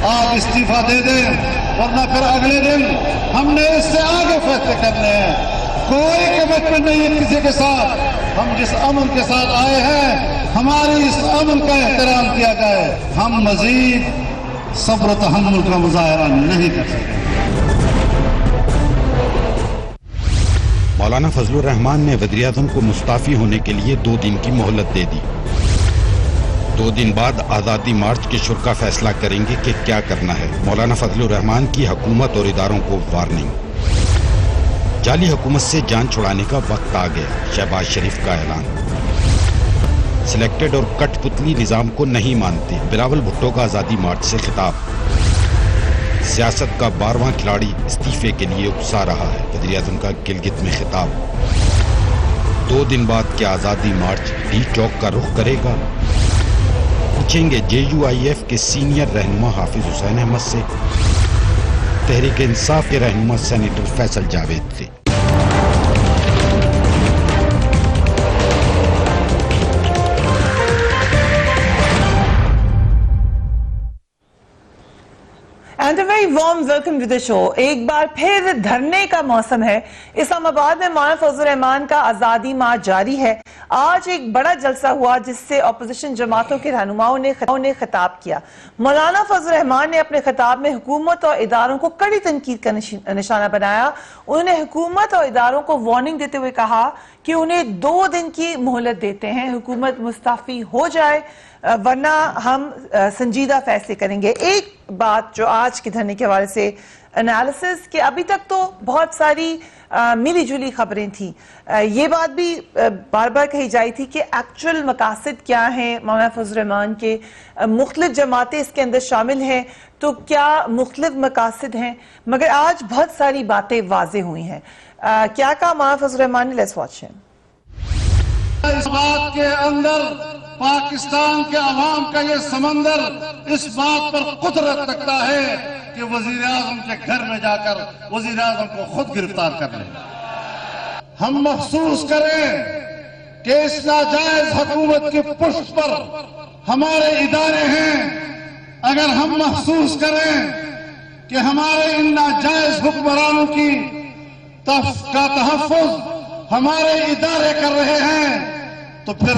آپ استعفا دے دیں ورنہ پھر اگلے دن ہم نے اس سے آگے فیصلے کرنے ہیں. کوئی کمٹمنٹ نہیں ہے کسی کے ساتھ. ہم جس امن کے ساتھ آئے ہیں ہماری اس امن کا احترام کیا جائے. ہم مزید صبر و تحمل کا مظاہرہ نہیں کر سکتے. مولانا فضل الرحمان نے وزیر اعظم کو مستعفی ہونے کے لیے 2 دن کی مہلت دے دی. 2 دن بعد آزادی مارچ کے شرکا فیصلہ کریں گے کہ کیا کرنا ہے. مولانا فضل الرحمان کی حکومت اور اداروں کو وارننگ. جعلی حکومت سے جان چھڑانے کا وقت آ گیا. شہباز شریف کا اعلان. سلیکٹڈ اور کٹ پتلی نظام کو نہیں مانتے. بلاول بھٹو کا آزادی مارچ سے خطاب. سیاست کا 12واں کھلاڑی استعفے کے لیے اکسا رہا ہے. وزیر اعظم کا گلگت میں خطاب. 2 دن بعد کیا آزادی مارچ ڈی چوک کا رخ کرے گا؟ پوچھیں گے JUIF کے سینئر رہنما حافظ حسین احمد سے. تحریک انصاف کے رہنما سینیٹر فیصل جاوید سے. And a very warm welcome to the show. ایک بار پھر دھرنے کا موسم ہے. اسلام آباد میں مولانا فضل الرحمان کا آزادی مارچ جاری ہے. آج ایک بڑا جلسہ ہوا جس سے اپوزیشن جماعتوں کے رہنماؤں نے خطاب کیا. مولانا فضل الرحمان نے اپنے خطاب میں حکومت اور اداروں کو کڑی تنقید کا نشانہ بنایا. انہوں نے حکومت اور اداروں کو وارننگ دیتے ہوئے کہا کہ انہیں 2 دن کی مہلت دیتے ہیں. حکومت مستعفی ہو جائے ورنہ ہم سنجیدہ فیصلے کریں گے. ایک بات جو آج کے دھرنے کے حوالے سے انالیسس کہ ابھی تک تو بہت ساری ملی جلی خبریں تھیں. یہ بات بھی بار بار کہی جائی تھی کہ ایکچول مقاصد کیا ہیں مولانا فضل الرحمان کے. مختلف جماعتیں اس کے اندر شامل ہیں تو کیا مختلف مقاصد ہیں. مگر آج بہت ساری باتیں واضح ہوئی ہیں. کیا کہا مولانا فضل الرحمان نے؟ لیٹس واچ ہم. اس بات کے اندر پاکستان کے عوام کا یہ سمندر اس بات پر قدرت رکھتا ہے کہ وزیر اعظم کے گھر میں جا کر وزیر اعظم کو خود گرفتار کر لیں. ہم محسوس کریں کہ اس ناجائز حکومت کی پشت پر ہمارے ادارے ہیں. اگر ہم محسوس کریں کہ ہمارے ان ناجائز حکمرانوں کی تحفظ ہمارے ادارے کر رہے ہیں تو پھر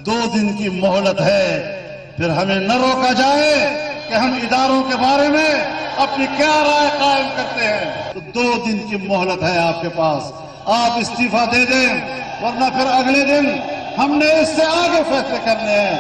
2 دن کی مہلت ہے. پھر ہمیں نہ روکا جائے کہ ہم اداروں کے بارے میں اپنی کیا رائے قائم کرتے ہیں. تو 2 دن کی مہلت ہے آپ کے پاس. آپ استعفا دے دیں ورنہ پھر اگلے دن ہم نے اس سے آگے فیصلے کرنے ہیں.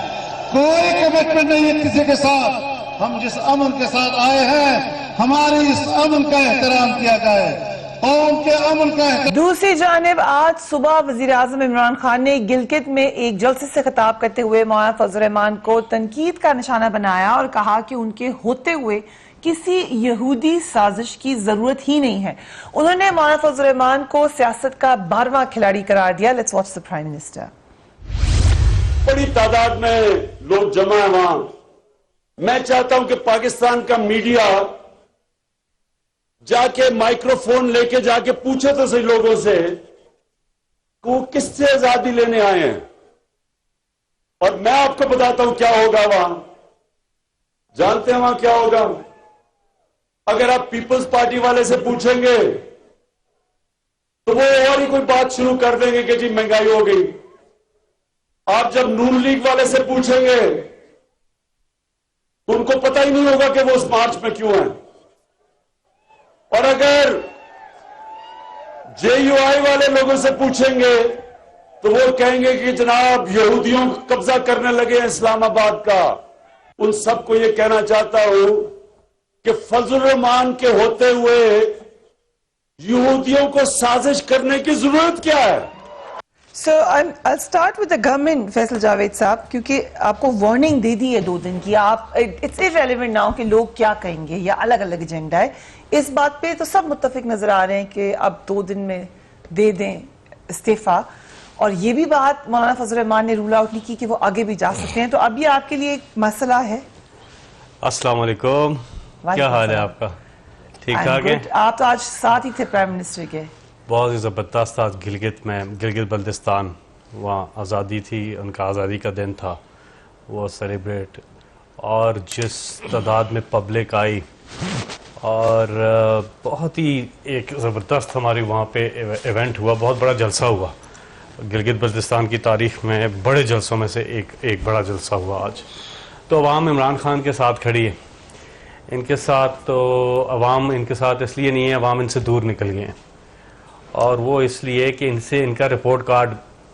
کوئی کمٹمنٹ نہیں ہے کسی کے ساتھ. ہم جس امن کے ساتھ آئے ہیں ہماری اس امن کا احترام کیا جائے. قوم کے امن کا احترام. دوسری جانب آج صبح وزیر اعظم عمران خان نے گلگت میں ایک جلسے سے خطاب کرتے ہوئے مولانا فضل الرحمان کو تنقید کا نشانہ بنایا اور کہا کہ ان کے ہوتے ہوئے کسی یہودی سازش کی ضرورت ہی نہیں ہے. انہوں نے مولانا فضل الرحمان کو سیاست کا 12واں کھلاڑی قرار دیا. Let's watch the prime minister. بڑی تعداد میں لوگ جمع ہیں وہاں. میں چاہتا ہوں کہ پاکستان کا میڈیا جا کے مائکرو فون لے کے جا کے پوچھے تو صحیح لوگوں سے کہ وہ کس سے آزادی لینے آئے ہیں. اور میں آپ کو بتاتا ہوں کیا ہوگا وہاں. جانتے ہیں وہاں کیا ہوگا؟ اگر آپ پیپلز پارٹی والے سے پوچھیں گے تو وہ اور ہی کوئی بات شروع کر دیں گے کہ جی مہنگائی ہو گئی. آپ جب نون لیگ والے سے پوچھیں گے تو ان کو پتہ ہی نہیں ہوگا کہ وہ اس مارچ میں کیوں ہیں. اور اگر JUI والے لوگوں سے پوچھیں گے تو وہ کہیں گے کہ جناب یہودیوں قبضہ کرنے لگے ہیں اسلام آباد کا. ان سب کو یہ کہنا چاہتا ہوں کہ فضل الرحمان کے ہوتے ہوئے یہودیوں کو سازش کرنے کی ضرورت کیا ہے؟ So I'll start with the government, Faisal Javed صاحب, کیونکہ آپ کو وارننگ دے دی ہے 2 دن کی. آپ it's irrelevant now کہ لوگ کیا کہیں گے یا الگ الگ ایجنڈا ہے. اس بات پہ تو سب متفق نظر آ رہے ہیں کہ اب 2 دن میں دے دیں استعفا. اور یہ بھی بات مولانا فضل الرحمان نے رول آؤٹ نہیں کی کہ وہ آگے بھی جا سکتے ہیں. تو اب یہ آپ کے لیے ایک مسئلہ ہے. السلام علیکم, کیا حال ہے آپ کا؟ ٹھیک ٹھاک ہے؟ آپ تو آج ساتھ ہی تھے پرائم منسٹر کے. بہت ہی زبردست تھا گلگت میں, گلگت بلتستان. وہاں آزادی تھی, ان کا آزادی کا دن تھا, وہ سیلیبریٹ. اور جس تعداد میں پبلک آئی اور بہت ہی ایک زبردست ہماری وہاں پہ ایونٹ ہوا, بہت بڑا جلسہ ہوا. گلگت بلتستان کی تاریخ میں بڑے جلسوں میں سے ایک بڑا جلسہ ہوا آج. تو عوام عمران خان کے ساتھ کھڑی ہے. ان کے ساتھ تو عوام ان کے ساتھ اس لیے نہیں ہے, عوام ان سے دور نکل گئے ہیں, اور وہ اس لیے کہ ان سے ان کا رپورٹ کارڈ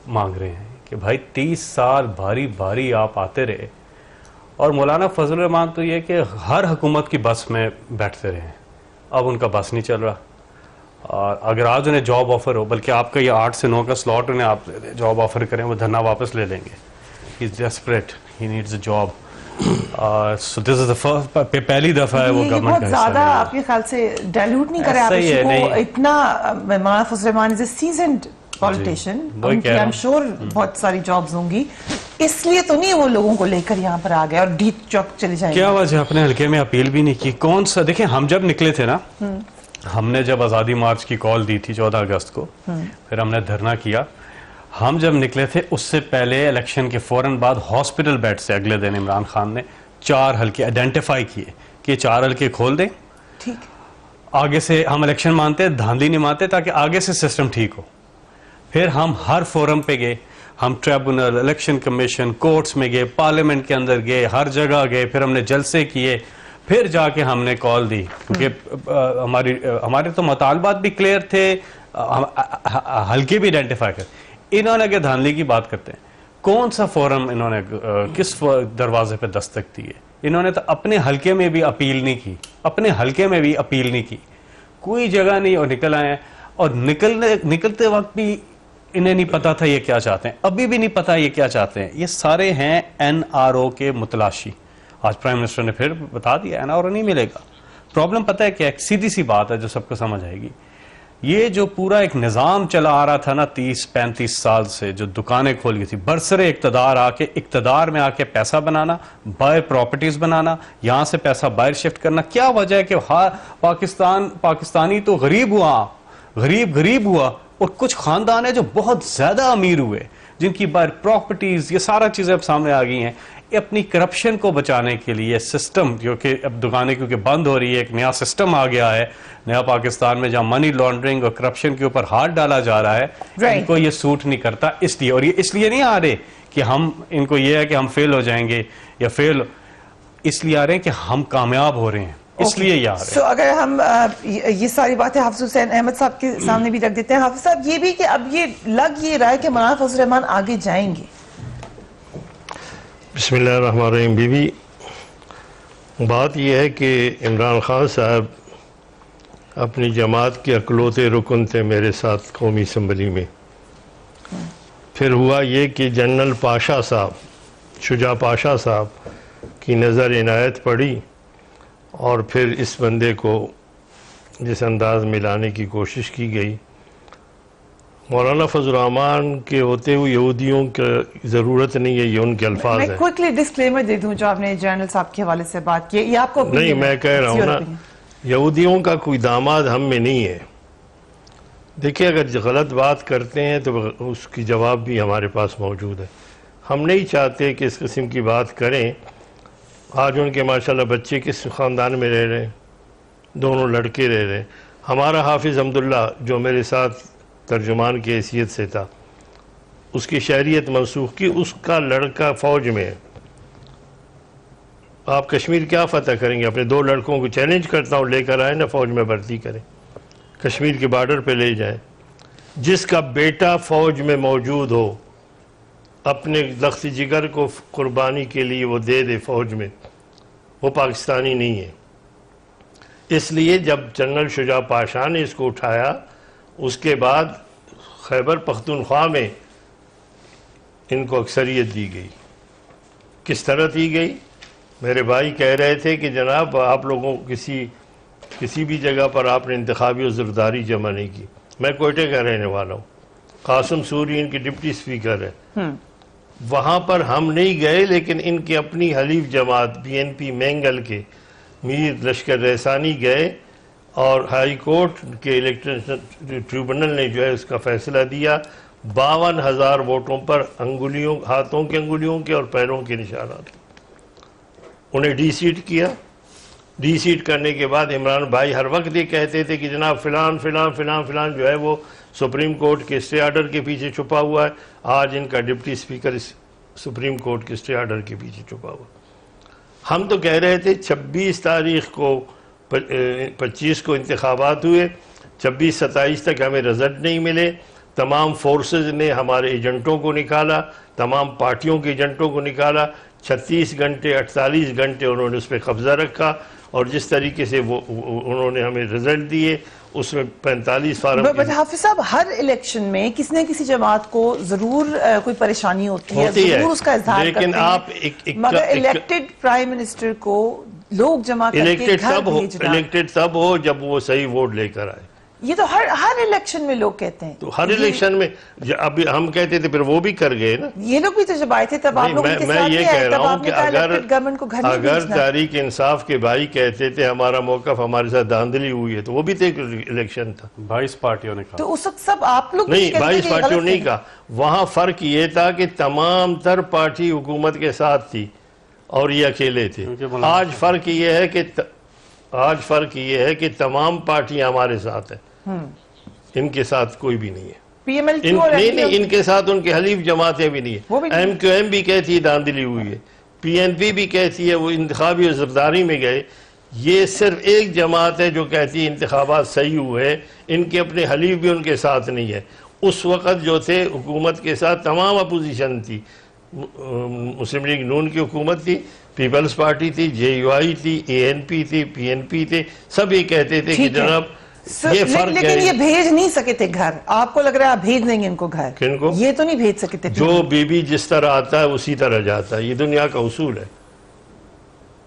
مانگ رہے ہیں کہ بھائی 30 سال بھاری بھاری آپ آتے رہے, اور مولانا فضل الرحمان تو یہ کہ ہر حکومت کی بس میں بیٹھتے رہے ہیں, اب ان کا بس نہیں چل رہا. اور اگر آج انہیں جاب آفر ہو, بلکہ آپ کا یہ 8 سے 9 کا سلاٹ انہیں آپ جاب آفر کریں, وہ دھرنا واپس لے لیں گے. He is desperate, he needs a job. So this is the first, پہلی دفعہ ہے وہ یہ گورنمنٹ بہت زیادہ آپ کے خیال سے ڈائلوٹ نہیں کرے آپ اس کو اتنا. مولانا فضل الرحمان از اے سیزنڈ پولیٹیشین, ان کی I'm sure بہت ساری جابز ہوں گی, اس لیے تو نہیں وہ لوگوں کو لے کر یہاں پر آ گئے اور ڈی چوک چلے جائیں. کیا وجہ اپنے حلقے میں اپیل بھی نہیں کی؟ کون سا, دیکھیں ہم جب نکلے تھے نا, ہم نے جب آزادی مارچ کی کال دی تھی 14 اگست کو, پھر ہم نے دھرنا کیا. ہم جب نکلے تھے اس سے پہلے الیکشن کے فوراً بعد ہاسپٹل بیڈ سے اگلے دن عمران خان نے 4 حلقے آئیڈینٹیفائی کیے کہ 4 حلقے کھول دیں. ٹھیک, آگے سے ہم الیکشن مانتے, دھاندلی نہیں مانتے, تاکہ آگے سے سسٹم ٹھیک ہو. پھر ہم ہر فورم پہ گئے, ہم ٹریبونل, الیکشن کمیشن, کورٹس میں گئے, پارلیمنٹ کے اندر گئے, ہر جگہ گئے. پھر ہم نے جلسے کیے, پھر جا کے ہم نے کال دی, کیونکہ ہمارے تو مطالبات بھی کلیئر تھے, حلقے بھی آئیڈینٹیفائی کرتے. انہوں نے کہ دھاندلی کی بات کرتے ہیں, کون سا فورم انہوں نے کس دروازے پہ دستک دی ہے؟ انہوں نے تو اپنے حلقے میں بھی اپیل نہیں کی, اپنے حلقے میں بھی اپیل نہیں کی, کوئی جگہ نہیں, اور نکل آئے ہیں. اور نکلتے وقت بھی انہیں نہیں پتا تھا یہ کیا چاہتے ہیں, ابھی بھی نہیں پتا یہ کیا چاہتے ہیں. یہ سارے ہیں NRO کے متلاشی. آج پرائم منسٹر نے پھر بتا دیا NRO نہیں ملے گا. پرابلم پتہ ہے کیا, سیدھی سی بات ہے جو سب کو سمجھ آئے گی. یہ جو پورا ایک نظام چلا آ رہا تھا نا 30-35 سال سے, جو دکانیں کھول گئی تھی, برسر اقتدار آ کے اقتدار میں آ کے پیسہ بنانا, باہر پراپرٹیز بنانا, یہاں سے پیسہ باہر شفٹ کرنا. کیا وجہ ہے کہ پاکستانی تو غریب ہوا, اور کچھ خاندان ہیں جو بہت زیادہ امیر ہوئے, جن کی باہر پراپرٹیز, یہ سارا چیزیں اب سامنے آ گئی ہیں. اپنی کرپشن کو بچانے کے لیے سسٹم, جو کہ اب دکانیں کیونکہ بند ہو رہی ہے, ایک نیا سسٹم آ گیا ہے نیا پاکستان میں, جہاں منی لانڈرنگ اور کرپشن کے اوپر ہاتھ ڈالا جا رہا ہے. ان کو یہ سوٹ نہیں کرتا, اس لیے. اور یہ اس لیے نہیں آ رہے کہ ان کو یہ ہے کہ ہم فیل ہو جائیں گے یا اس لیے آ رہے ہیں کہ ہم کامیاب ہو رہے ہیں, اس لیے یہ آ رہے ہیں. سو اگر ہم یہ ساری باتیں حافظ حسین احمد صاحب کے سامنے بھی رکھ دیتے ہیں. حافظ صاحب, یہ بھی کہ اب یہ لگ یہ رہا ہے کہ مولانا فضل الرحمان آگے جائیں گے. بسم اللہ الرحمن الرحیم. بی بی, بات یہ ہے کہ عمران خان صاحب اپنی جماعت کے اکلوتے رکن تھے میرے ساتھ قومی اسمبلی میں. پھر ہوا یہ کہ جنرل پاشا صاحب, شجاع پاشا صاحب کی نظر عنایت پڑی, اور پھر اس بندے کو جس انداز میں لانے کی کوشش کی گئی. مولانا فضل الرحمان کے ہوتے ہوئے یہودیوں کی ضرورت نہیں ہے, یہ ان کے الفاظ ہیں. میں کوئکلی ڈسکلیمر دے دوں, جو آپ نے جنرل صاحب کے حوالے سے بات کی, یہ آپ کو نہیں, میں کہہ رہا ہوں نا, یہودیوں کا کوئی داماد ہم میں نہیں ہے. دیکھیں, اگر غلط بات کرتے ہیں تو اس کی جواب بھی ہمارے پاس موجود ہے. ہم نہیں چاہتے کہ اس قسم کی بات کریں. آج ان کے ماشاءاللہ بچے کس خاندان میں رہ رہے ہیں, دونوں لڑکے رہ رہے ہیں. ہمارا حافظ عبداللہ جو میرے ساتھ ترجمان کی حیثیت سے تھا, اس کی شہریت منسوخ کی, اس کا لڑکا فوج میں ہے. آپ کشمیر کیا فتح کریں گے؟ اپنے 2 لڑکوں کو چیلنج کرتا ہوں, لے کر آئیں نا, فوج میں بھرتی کریں, کشمیر کے بارڈر پہ لے جائیں. جس کا بیٹا فوج میں موجود ہو, اپنے لخت جگر کو قربانی کے لیے وہ دے دے فوج میں, وہ پاکستانی نہیں ہے. اس لیے جب جنرل شجاع پاشا نے اس کو اٹھایا, اس کے بعد خیبر پختونخوا میں ان کو اکثریت دی گئی. کس طرح دی گئی؟ میرے بھائی کہہ رہے تھے کہ جناب آپ لوگوں کسی بھی جگہ پر آپ نے انتخابی عذرداری جمع نہیں کی. میں کوئٹے کا رہنے والا ہوں, قاسم سوری ان کی ڈپٹی سپیکر ہے. وہاں پر ہم نہیں گئے, لیکن ان کی اپنی حلیف جماعت BNP مینگل کے میر لشکر رحسانی گئے, اور ہائی کورٹ کے الیکٹرل ٹریبونل نے جو ہے اس کا فیصلہ دیا. 52,000 ووٹوں پر انگلیوں, ہاتھوں کے انگلیوں کے اور پیروں کے نشانات. انہیں ڈی سیٹ کیا. ڈی سیٹ کرنے کے بعد عمران بھائی ہر وقت یہ کہتے تھے کہ جناب فلان فلان فلان فلان جو ہے وہ سپریم کورٹ کے اسٹے آرڈر کے پیچھے چھپا ہوا ہے. آج ان کا ڈپٹی اسپیکر سپریم کورٹ کے اسٹے آرڈر کے پیچھے چھپا ہوا. ہم تو کہہ رہے تھے 26 تاریخ کو 25 کو انتخابات ہوئے, 26-27 تک ہمیں رزلٹ نہیں ملے. تمام فورسز نے ہمارے ایجنٹوں کو نکالا, تمام پارٹیوں کے ایجنٹوں کو نکالا. 36 گھنٹے 48 گھنٹے انہوں نے اس پہ قبضہ رکھا, اور جس طریقے سے انہوں نے ہمیں رزلٹ دیے اس میں 45 فارم. بٹ حافظ صاحب, ہر الیکشن میں کسی نہ کسی جماعت کو ضرور کوئی پریشانی ہوتی ہے, ضرور اس کا اظہار کرتے ہیں, لیکن آپ مگر الیکٹڈ پرائم منسٹر کو لوگ جمع کر کے گھر بھیجنا, الیکٹڈ تب ہو جب وہ صحیح ووٹ لے کر آئے. یہ تو ہر الیکشن میں لوگ کہتے ہیں. تو ہر الیکشن میں ابھی ہم کہتے تھے, پھر وہ بھی کر گئے نا. یہ لوگ بھی تو جب آئے تھے تب آپ لوگ ان کے ساتھ یہ کہہ رہا ہوں کہ اگر اگر تحریک انصاف کے بھائی کہتے تھے ہمارا موقف ہمارے ساتھ دھاندلی ہوئی ہے, تو وہ بھی تو ایک الیکشن تھا. 22 پارٹیوں نے کہا. تو اس وقت سب آپ لوگ نہیں, 22 پارٹیوں نہیں کہا. وہاں فرق یہ تھا کہ تمام تر پارٹی حکومت کے ساتھ تھی اور یہ اکیلے تھے. آج فرق یہ ہے کہ تمام پارٹیاں ہمارے ساتھ ہیں, ان کے ساتھ کوئی بھی نہیں ہے. پی ایم ایل نہیں, ان کے ساتھ ان کے حلیف جماعتیں بھی نہیں ہیں. ایم کیو ایم بھی کہتی ہے دھاندلی ہوئی ہے, پی این پی بھی کہتی ہے وہ انتخابی و زرداری میں گئے. یہ صرف ایک جماعت ہے جو کہتی ہے انتخابات صحیح ہوئے, ان کے اپنے حلیف بھی ان کے ساتھ نہیں ہے. اس وقت جو تھے حکومت کے ساتھ تمام اپوزیشن تھی. مسلم لیگ نون کی حکومت تھی, پیپلز پارٹی تھی, جے یو آئی تھی, اے این پی تھی, پی این پی تھے. سب یہ کہتے تھے کہ جناب یہ فرق ہے. لیکن یہ بھیج نہیں سکے تھے گھر. آپ کو لگ رہا ہے آپ بھیج دیں گے ان کو گھر؟ کن کو؟ یہ تو نہیں بھیج سکے تھے. جو بی بی جس طرح آتا ہے اسی طرح جاتا ہے. یہ دنیا کا اصول ہے,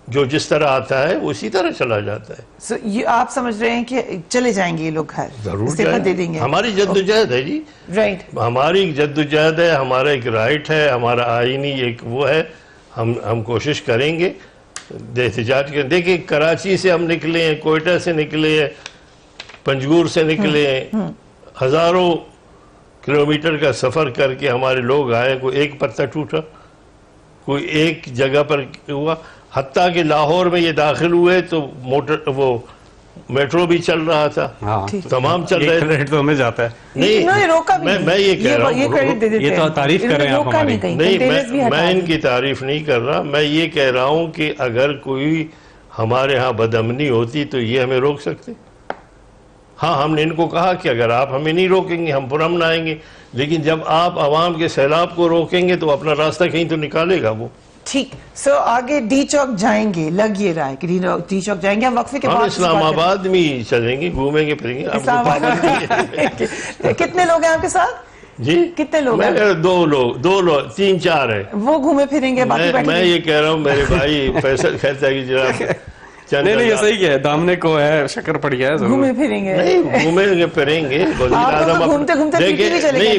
جو جس طرح آتا ہے وہ اسی طرح چلا جاتا ہے. آپ سمجھ رہے ہیں کہ چلے جائیں گے یہ لوگ گھر؟ ضرور دے دیں گے. ہماری جدوجہد ہے جی, رائٹ, ہماری جدوجہد ہے, ہمارا ایک رائٹ ہے, ہمارا آئینی ایک وہ ہے. ہم کوشش کریں گے احتجاج کریں. دیکھیں کراچی سے ہم نکلے ہیں, کوئٹہ سے نکلے ہیں, پنجگور سے نکلے ہیں, ہزاروں کلومیٹر کا سفر کر کے ہمارے لوگ آئے. کوئی ایک پتہ ٹوٹا, کوئی ایک جگہ پر ہوا. حتیٰ کہ لاہور میں یہ داخل ہوئے تو وہ میٹرو بھی چل رہا تھا, تمام چل رہے تھے. تو ہمیں جاتا ہے. نہیں, میں یہ کہہ رہا ہوں, یہ تو تعریف کر رہے ہیں آپ ہماری. نہیں, میں ان کی تعریف نہیں کر رہا. میں یہ کہہ رہا ہوں کہ اگر کوئی ہمارے ہاں بدامنی ہوتی تو یہ ہمیں روک سکتے. ہاں, ہم نے ان کو کہا کہ اگر آپ ہمیں نہیں روکیں گے ہم پرامن آئیں گے, لیکن جب آپ عوام کے سیلاب کو روکیں گے تو اپنا راستہ کہیں تو نکالے گا وہ. ٹھیک. سو آگے ڈی چوک جائیں گے, لگ یہ رہا ہے کہ ڈی چوک جائیں گے. ہم وقفے کے بعد اسلام آباد میں چلیں گے, گھومیں گے پھریں گے. کتنے لوگ ہیں آپ کے ساتھ؟ جی کتنے لوگ ہیں؟ 2 لوگ 3-4 ہیں. وہ گھومے پھریں گے. میں یہ کہہ رہا ہوں, میرے بھائی فیصل کہتا ہے کہ جناب نہیں, یہ صحیح کہ دامنے کو ہے, شکر پڑ گیا ہے, گھومے پھریں گے. نہیں, گھومیں گے پھریں گے. وزیر اعظم گھومتے گھومتے نہیں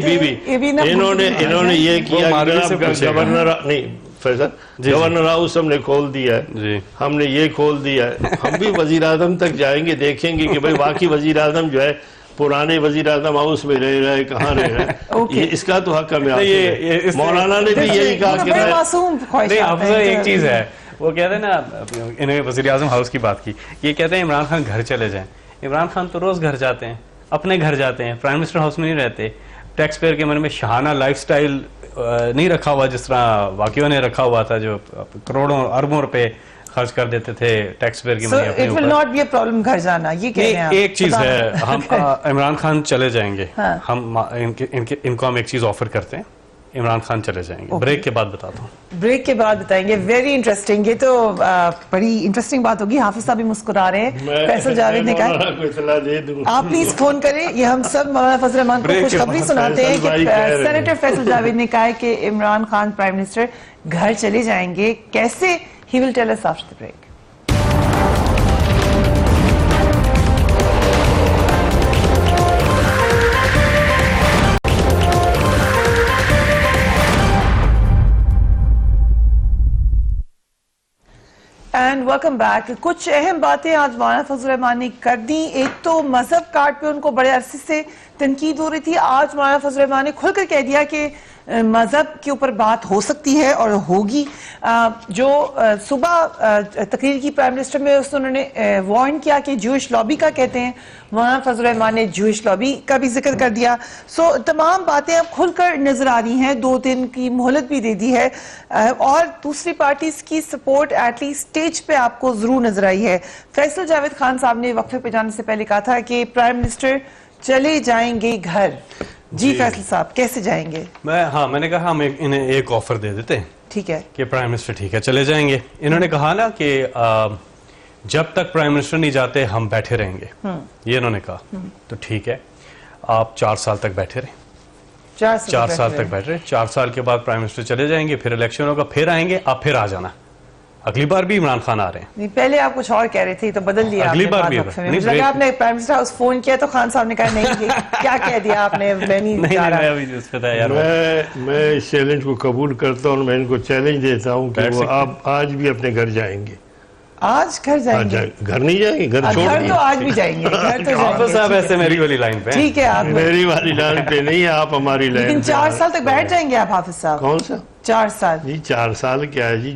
بی انہوں نے یہ کیا, گورنر نہیں فیصل, گورنر ہاؤس ہم نے کھول دیا ہے, ہم نے یہ کھول دیا ہے. ہم بھی وزیر اعظم تک جائیں گے, دیکھیں گے کہ بھئی واقعی وزیر اعظم جو ہے پرانے وزیر اعظم ہاؤس میں رہ رہے, کہاں رہ رہے. اس کا تو حق ہمیں حاصل ہے. مولانا نے بھی یہی کہا کہ نہیں, افضل ایک چیز ہے, وہ کہتے ہیں نا, انہوں نے وزیر اعظم ہاؤس کی بات کی, یہ کہتے ہیں عمران خان گھر چلے جائیں. عمران خان تو روز گھر جاتے ہیں, اپنے گھر جاتے ہیں, پرائم منسٹر ہاؤس میں نہیں رہتے. ٹیکس پیئر کے من میں شہانہ لائف سٹائل نہیں رکھا ہوا جس طرح واقعوں نے رکھا ہوا تھا, جو کروڑوں اربوں روپے خرچ کر دیتے تھے ٹیکس پیئر کی منی اپنے اوپر. گھر جانا یہ کہہ رہے ہیں. ایک چیز ہے, ہم عمران خان چلے جائیں گے, ہم ان کو ہم ایک چیز آفر کرتے ہیں, عمران خان چلے جائیں گے. بریک کے بعد بتاتا ہوں. بریک کے بعد بتائیں گے. Very interesting. یہ تو بڑی انٹرسٹنگ بات ہوگی. حافظ صاحب بھی مسکرا رہے ہیں. فیصل جاوید نے کہا آپ پلیز فون کریں. یہ ہم سب مولانا فضل الرحمان کو خوشخبری سناتے ہیں کہ سینیٹر فیصل جاوید نے کہا ہے کہ عمران خان پرائم منسٹر گھر چلے جائیں گے. کیسے؟ He will tell us after the break. And welcome back. کچھ اہم باتیں آج مولانا فضل الرحمان نے کر دی. ایک تو مذہب کارڈ پہ ان کو بڑے عرصے سے تنقید ہو رہی تھی. آج مولانا فضل الرحمان نے کھل کر کہہ دیا کہ مذہب کے اوپر بات ہو سکتی ہے اور ہوگی. جو صبح تقریر کی پرائم منسٹر میں انہوں نے وارن کیا کہ جوئش لابی کا کہتے ہیں, مولانا فضل الرحمان نے جوئش لابی کا بھی ذکر کر دیا. سو تمام باتیں اب کھل کر نظر آ رہی ہیں, 2 دن کی مہلت بھی دے دی ہے, اور دوسری پارٹیز کی سپورٹ ایٹ لیسٹ اسٹیج پہ آپ کو ضرور نظر آئی ہے. فیصل جاوید خان صاحب نے وقفے پہ جانے سے پہلے کہا تھا کہ پرائم منسٹر چلے جائیں گے گھر. جی فیصل صاحب کیسے جائیں گے؟ میں نے کہا ہم انہیں ایک آفر دے دیتے ہیں, ٹھیک ہے کہ پرائم منسٹر ٹھیک ہے چلے جائیں گے. انہوں نے کہا نا کہ جب تک پرائم منسٹر نہیں جاتے ہم بیٹھے رہیں گے, یہ انہوں نے کہا. تو ٹھیک ہے, آپ 4 سال تک بیٹھے رہیں, 4 سال تک بیٹھ رہے. 4 سال کے بعد پرائم منسٹر چلے جائیں گے, پھر الیکشن ہوگا, پھر آئیں گے, آپ پھر آ جانا. اگلی بار بھی عمران خان آ رہے ہیں. نہیں, پہلے آپ کچھ اور کہہ رہے تھے تو بدل دیا اگلی بار بھی. مجھے لگا آپ نے پرائم منسٹر ہاؤس فون کیا تو خان صاحب نے کہا نہیں کیا کہہ دیا آپ نے, میں نہیں جا رہا. میں اس چیلنج کو قبول کرتا ہوں, میں ان کو چیلنج دیتا ہوں کہ وہ آپ آج بھی اپنے گھر جائیں گے. آج گھر جائیں گے؟ گھر نہیں جائیں گے, گھر چھوڑ گھر تو آج بھی جائیں گے, گھر تو حافظ صاحب ایسے میری والی لائن پہ. ٹھیک ہے, آپ میری والی لائن پہ نہیں, آپ ہماری لائن. لیکن 4 سال تک بیٹھ جائیں گے آپ حافظ صاحب؟ کون سا 4 سال؟ جی 4 سال کیا ہے جی,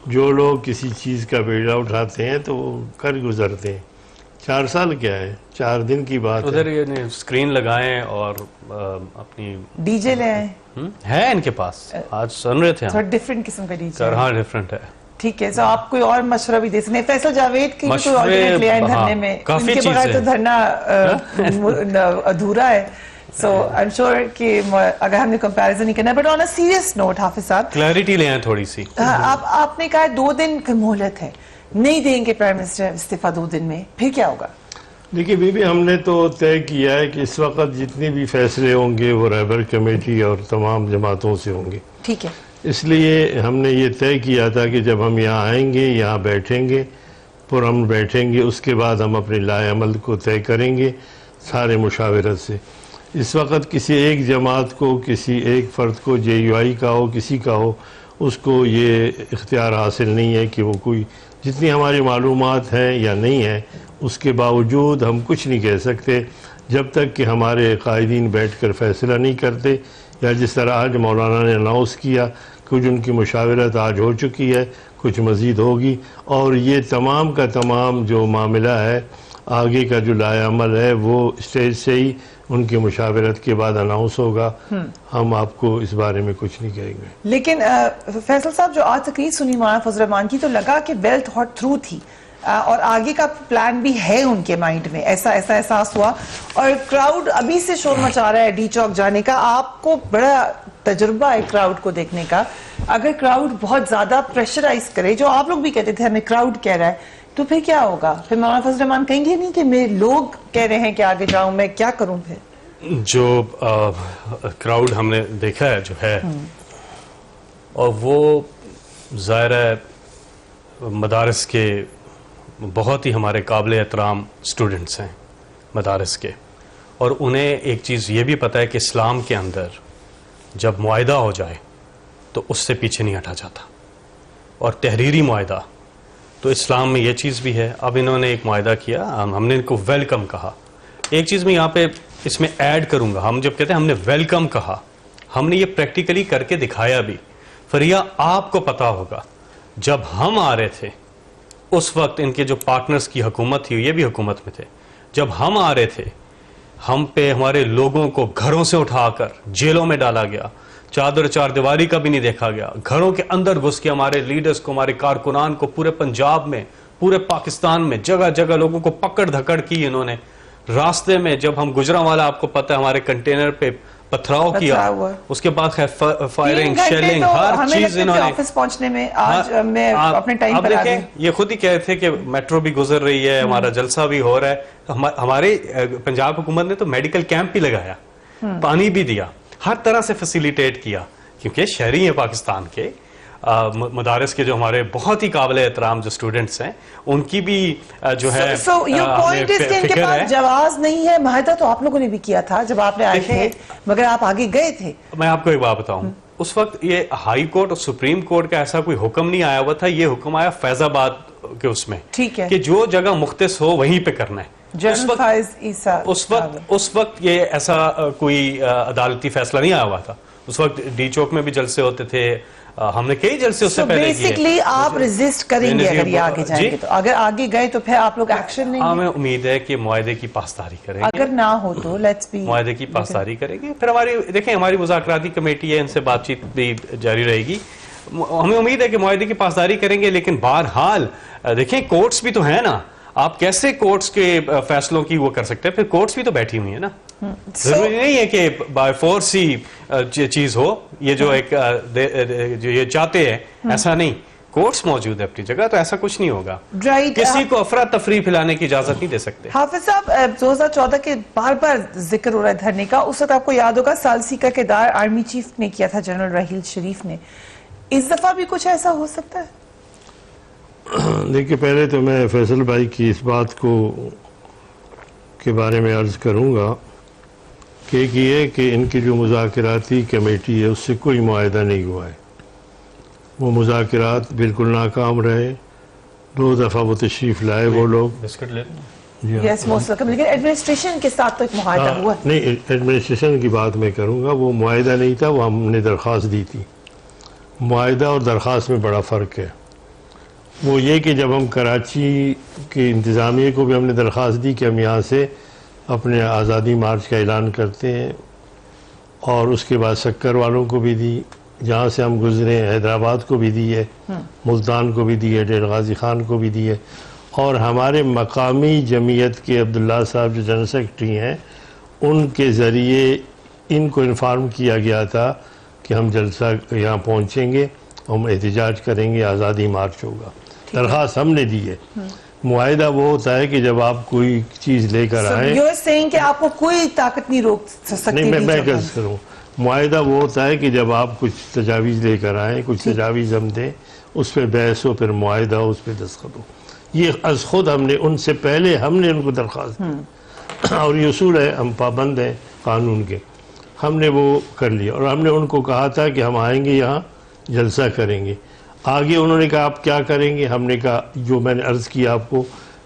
جو لوگ کسی چیز کا بیڑا اٹھاتے ہیں تو وہ کر گزرتے ہیں. 4 سال کیا ہے, 4 دن کی بات ادھر اسکرین لگائیں اور اپنی ڈی جے لے آئیں, ہے ان کے پاس, آج سن رہے تھے تھوڑا ڈیفرنٹ قسم کا ڈی جے. ہاں ڈیفرنٹ ہے. ٹھیک ہے, سو آپ کوئی اور مشورہ بھی دے سکتے ہیں. فیصل جاوید کی کوئی آلٹرنیٹ لے آئیں دھرنے میں, ان کے بغیر تو دھرنا ادھورا ہے. سو آئی ایم شیور کہ اگر ہم نے کمپیریزن نہیں کرنا. But on a serious note Hafiz صاحب, کلیئرٹی لے آئیں تھوڑی سی. آپ نے کہا 2 دن کی مہلت ہے, نہیں دیں گے پرائم منسٹر استعفیٰ 2 دن میں, پھر کیا ہوگا؟ دیکھیے بی بی, ہم نے تو طے کیا ہے کہ اس وقت جتنے بھی فیصلے ہوں گے وہ رہبر کمیٹی اور تمام جماعتوں سے ہوں گے. ٹھیک ہے, اس لیے ہم نے یہ طے کیا تھا کہ جب ہم یہاں آئیں گے, یہاں بیٹھیں گے, پرامن بیٹھیں گے, اس کے بعد ہم اپنے لائے عمل کو طے کریں گے سارے مشاورت سے. اس وقت کسی ایک جماعت کو, کسی ایک فرد کو, جے یو آئی کا ہو, کسی کا ہو, اس کو یہ اختیار حاصل نہیں ہے کہ وہ کوئی, جتنی ہماری معلومات ہیں یا نہیں ہیں, اس کے باوجود ہم کچھ نہیں کہہ سکتے جب تک کہ ہمارے قائدین بیٹھ کر فیصلہ نہیں کرتے. یا جس طرح آج مولانا نے اناؤنس کیا, کچھ ان کی مشاورت آج ہو چکی ہے, کچھ مزید ہوگی, اور یہ تمام کا تمام جو معاملہ ہے, آگے کا جو لائے عمل ہے, وہ اسٹیج سے ہی ان کی مشاورت کے بعد اناؤنس ہوگا. ہم آپ کو اس بارے میں کچھ نہیں کہیں گے. لیکن فیصل صاحب جو آج تقریر سنی مولانا فضل الرحمان کی, تو لگا کہ ویل تھاٹ تھرو تھی, اور آگے کا پلان بھی ہے ان کے مائنڈ میں, ایسا احساس ہوا. اور کراؤڈ ابھی سے شور مچا رہا ہے ڈی چوک جانے کا. آپ کو بڑا تجربہ ہے کراؤڈ کو دیکھنے کا. اگر کراؤڈ بہت زیادہ پریشرائز کرے, جو آپ لوگ بھی کہتے تھے ہمیں کراؤڈ کہہ رہا ہے, تو پھر کیا ہوگا؟ پھر مولانا فضل الرحمان کہیں گے نہیں کہ میرے لوگ کہہ رہے ہیں کہ آگے جاؤں, میں کیا کروں؟ پھر جو کراؤڈ ہم نے دیکھا ہے جو ہے, اور وہ ظاہر ہے مدارس کے بہت ہی ہمارے قابل احترام اسٹوڈنٹس ہیں مدارس کے, اور انہیں ایک چیز یہ بھی پتہ ہے کہ اسلام کے اندر جب معاہدہ ہو جائے تو اس سے پیچھے نہیں ہٹا جاتا, اور تحریری معاہدہ تو اسلام میں یہ چیز بھی ہے. اب انہوں نے ایک معاہدہ کیا, ہم نے ان کو ویلکم کہا. ایک چیز میں یہاں پہ اس میں ایڈ کروں گا, ہم جب کہتے ہیں ہم نے ویلکم کہا, ہم نے یہ پریکٹیکلی کر کے دکھایا بھی. فریا آپ کو پتا ہوگا جب ہم آ رہے تھے اس وقت ان کے جو پارٹنرز کی حکومت تھی, یہ بھی حکومت میں تھے, جب ہم آ رہے تھے ہم پہ ہمارے لوگوں کو گھروں سے اٹھا کر جیلوں میں ڈالا گیا, چادر چار دیواری کا بھی نہیں دیکھا گیا, گھروں کے اندر گھس کے ہمارے لیڈرز کو, ہمارے کارکنان کو پورے پنجاب میں, پورے پاکستان میں جگہ جگہ لوگوں کو پکڑ دھکڑ کی انہوں نے. راستے میں جب ہم گجرانوالہ, آپ کو پتہ ہے ہمارے کنٹینر پہ پتھراؤ کیا, اس کے بعد فائرنگ, شیلنگ, ہر چیز انہوں نے. آفس پہنچنے میں آج میں اپنے ٹائم پر آ گئی. یہ خود ہی کہے تھے کہ میٹرو بھی گزر رہی ہے, ہمارا جلسہ بھی ہو رہا ہے. ہمارے پنجاب حکومت نے تو میڈیکل کیمپ بھی لگایا, پانی بھی دیا, ہر طرح سے فیسیلیٹیٹ کیا, کیونکہ شہری ہیں پاکستان کے. مدارس کے جو ہمارے بہت ہی قابل احترام جو اسٹوڈنٹس ہیں, ان کی بھی جو ہے ان کے پاس جواز نہیں ہے. معاہدہ تو آپ لوگوں نے بھی کیا تھا جب آپ نے آئے تھے, مگر آپ آگے گئے تھے. میں آپ کو ایک بات بتاؤں, اس وقت یہ ہائی کورٹ اور سپریم کورٹ کا ایسا کوئی حکم نہیں آیا ہوا تھا, یہ حکم آیا فیض آباد کے اس میں, ٹھیک ہے, کہ جو جگہ مختص ہو وہیں پہ کرنا ہے. اس وقت یہ ایسا کوئی عدالتی فیصلہ نہیں آیا ہوا تھا. اس وقت ڈی چوک میں بھی جلسے ہوتے تھے, ہم نے کئی جلسے اس سے پہلے کیے. بیسکلی آپ ریزسٹ کریں گے اگر یہ آگے جائیں گے تو, اگر آگے گئے تو پھر آپ لوگ ایکشن لیں گے؟ ہمیں امید ہے کہ معاہدے کی پاسداری کریں گے, اگر نہ ہو تو لیٹس بی معاہدے کی پاسداری کریں گے. پھر ہماری دیکھیں ہماری مذاکراتی کمیٹی ہے, ان سے بات چیت بھی جاری رہے گی. ہمیں امید ہے کہ معاہدے کی پاسداری کریں گے, لیکن بہرحال دیکھیں کورٹس بھی تو ہیں نا, آپ کیسے کورٹس کے فیصلوں کی وہ کر سکتے ہیں؟ پھر کورٹس بھی تو بیٹھی ہوئی ہیں نا, ضروری نہیں ہے کہ بائی فورس ہی چیز ہو, یہ جو ایک جو یہ چاہتے ہیں ایسا نہیں, کورٹس موجود ہے اپنی جگہ, تو ایسا کچھ نہیں ہوگا. کسی کو افراتفری پھیلانے کی اجازت نہیں دے سکتے. حافظ صاحب 2014 کے بار بار ذکر ہو رہا ہے دھرنے کا, اس وقت آپ کو یاد ہوگا ثالثی کا کردار آرمی چیف نے کیا تھا, جنرل راحیل شریف نے. اس دفعہ بھی کچھ ایسا ہو سکتا ہے؟ دیکھیے پہلے تو میں فیصل بھائی کی اس بات کے بارے میں عرض کروں گا کہ ایک یہ کہ ان کی جو مذاکراتی کمیٹی ہے اس سے کوئی معاہدہ نہیں ہوا ہے. وہ مذاکرات بالکل ناکام رہے. 2 دفعہ وہ تشریف لائے وہ لوگ. یس موسٹ ویلکم. لیکن ایڈمنسٹریشن کے ساتھ تو ایک معاہدہ ہوا. نہیں, ایڈمنسٹریشن کی بات میں کروں گا, وہ معاہدہ نہیں تھا, وہ ہم نے درخواست دی تھی. معاہدہ اور درخواست میں بڑا فرق ہے. وہ یہ کہ جب ہم کراچی کی انتظامیہ کو بھی ہم نے درخواست دی کہ ہم یہاں سے اپنے آزادی مارچ کا اعلان کرتے ہیں, اور اس کے بعد سکر والوں کو بھی دی, جہاں سے ہم گزرے حیدرآباد کو بھی دی ہے, ملتان کو بھی دی ہے, ڈیل غازی خان کو بھی دی ہے, اور ہمارے مقامی جمعیت کے عبداللہ صاحب جو جنرل سیکرٹری ہیں ان کے ذریعے ان کو انفارم کیا گیا تھا کہ ہم جلسہ یہاں پہنچیں گے, ہم احتجاج کریں گے, آزادی مارچ ہوگا. درخواست ہم نے دی ہے. معاہدہ وہ ہوتا ہے کہ جب آپ کوئی چیز لے کر آئیں, یو آر سیئنگ کہ آپ کو کوئی طاقت نہیں روک سکتی. نہیں, میں عرض کروں, معاہدہ وہ ہوتا ہے کہ جب آپ کچھ تجاویز لے کر آئیں, کچھ تجاویز ہم دیں, اس پہ بحث ہو, پھر معاہدہ ہو, اس پہ دستخط ہو. یہ از خود ہم نے ان سے پہلے ہم نے ان کو درخواست دی, اور یہ اصول ہے, ہم پابند ہیں قانون کے, ہم نے وہ کر لیا. اور ہم نے ان کو کہا تھا کہ ہم آئیں گے یہاں جلسہ کریں گے. آگے انہوں نے کہا آپ کیا کریں گے؟ ہم نے کہا جو میں نے عرض کیا آپ کو,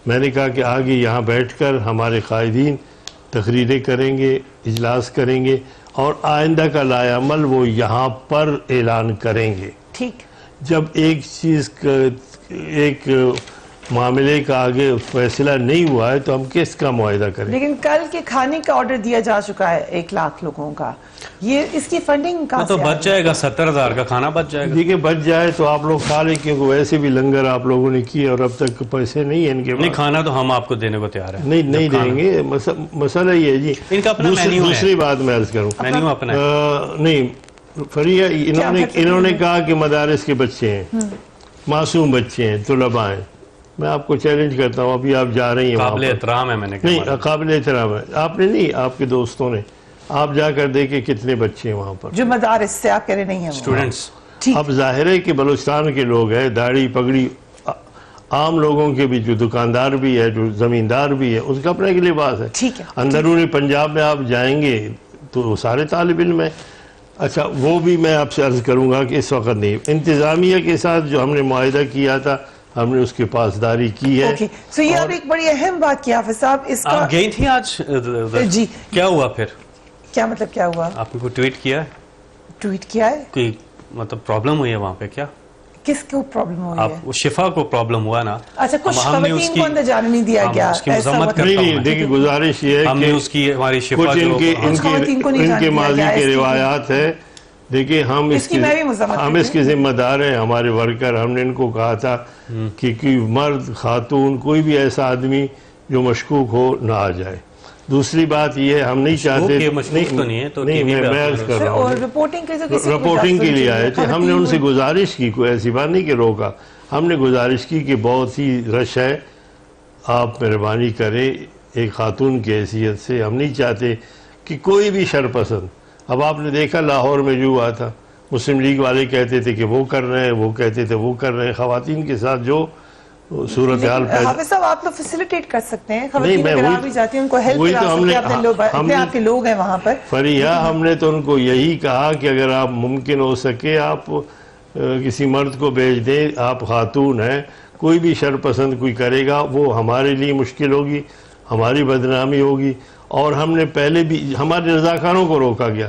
میں نے کہا کہ آگے یہاں بیٹھ کر ہمارے قائدین تقریریں کریں گے, اجلاس کریں گے, اور آئندہ کا لائے عمل وہ یہاں پر اعلان کریں گے. ٹھیک. جب ایک چیز ایک معاملے کا آگے فیصلہ نہیں ہوا ہے تو ہم کس کا معاہدہ کریں؟ لیکن کل کے کھانے کا آرڈر دیا جا چکا ہے 1 لاکھ لوگوں کا, یہ اس کی فنڈنگ کہاں سے تو بچ جائے گا, 70,000 کا کھانا بچ جائے گا. دیکھیں بچ جائے تو آپ لوگ کھا لیں, کیونکہ ویسے بھی لنگر آپ لوگوں نے کیے اور اب تک پیسے نہیں ہیں ان کے پاس. نہیں, کھانا تو ہم آپ کو دینے کو تیار ہیں. نہیں دیں گے, مسئلہ یہ ہے جی. ان کا اپنا مینیو ہے. دوسری بات میں عرض کروں, مینیو اپنا ہے. نہیں فریہ, انہوں نے کہا کہ مدارس کے بچے ہیں, معصوم بچے ہیں, طلباء ہیں. میں آپ کو چیلنج کرتا ہوں, ابھی آپ جا رہی ہیں, قابل احترام ہے. میں نے کہا نہیں, قابل احترام ہے. آپ نے نہیں, آپ کے دوستوں نے, آپ جا کر دیکھیں کتنے بچے ہیں وہاں پر جو مدارس سے آپ کہہ رہے نہیں ہیں اسٹوڈنٹس. اب ظاہر ہے کہ بلوچستان کے لوگ ہیں, داڑھی پگڑی, عام لوگوں کے بھی, جو دکاندار بھی ہے, جو زمیندار بھی ہے, اس کا اپنا ایک لباس ہے. ٹھیک ہے. اندرونی پنجاب میں آپ جائیں گے تو سارے طالب علم ہیں. اچھا, وہ بھی میں آپ سے عرض کروں گا کہ اس وقت نہیں. انتظامیہ کے ساتھ جو ہم نے معاہدہ کیا تھا ہم نے اس کی پاسداری کی ہے. سو یہ اب ایک بڑی اہم بات کی حافظ صاحب, اس کا آپ گئی تھی آج جی, کیا ہوا پھر؟ کیا مطلب کیا ہوا؟ آپ نے کوئی ٹویٹ کیا ہے؟ ٹویٹ کیا ہے؟ کوئی مطلب پرابلم ہوئی ہے وہاں پہ کیا؟ کس کو پرابلم ہوئی ہے؟ آپ شفا کو پرابلم ہوا نا. اچھا, کچھ خواتین کو اندر جانے نہیں دیا گیا. اس کی مذمت کرتا ہوں. نہیں, دیکھیں گزارش یہ ہے ہم نے اس کی ہماری شفا کچھ ان کے ماضی کے روایات ہے. دیکھیں ہم اس کی ذمہ دار ہیں, ہمارے ورکر. ہم نے ان کو کہا تھا کہ کوئی مرد, خاتون, کوئی بھی ایسا آدمی جو مشکوک ہو نہ آ جائے. دوسری بات یہ ہے, ہم نہیں چاہتے, نہیں میں عرض کر رہا ہوں, رپورٹنگ کے لیے آئے تھے. ہم نے ان سے گزارش کی, کوئی ایسی بات نہیں کہ روکا, ہم نے گزارش کی کہ بہت ہی رش ہے, آپ مہربانی کریں ایک خاتون کی حیثیت سے. ہم نہیں چاہتے کہ کوئی بھی شرپسند. اب آپ نے دیکھا لاہور میں جو ہوا تھا, مسلم لیگ والے کہتے تھے کہ وہ کر رہے ہیں, وہ کہتے تھے وہ کر رہے ہیں. خواتین کے ساتھ جو صورتحال پیدا, حافظ صاحب آپ لوگ فیسیلیٹیٹ کر سکتے ہیں, خواتین اگر آپ بھی جاتی ہیں ان کو ہیلپ کرا سکتے ہیں, آپ کے لوگ ہیں وہاں پر. فریہ, ہم نے تو ان کو یہی کہا کہ اگر آپ ممکن ہو سکے آپ کسی مرد کو بھیج دیں, آپ خاتون ہیں, کوئی بھی شرپسند کوئی کرے گا وہ ہمارے لیے مشکل ہوگی, ہماری بدنامی ہوگی. اور ہم نے پہلے بھی ہمارے رضاکاروں کو روکا گیا.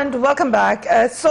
And welcome back. So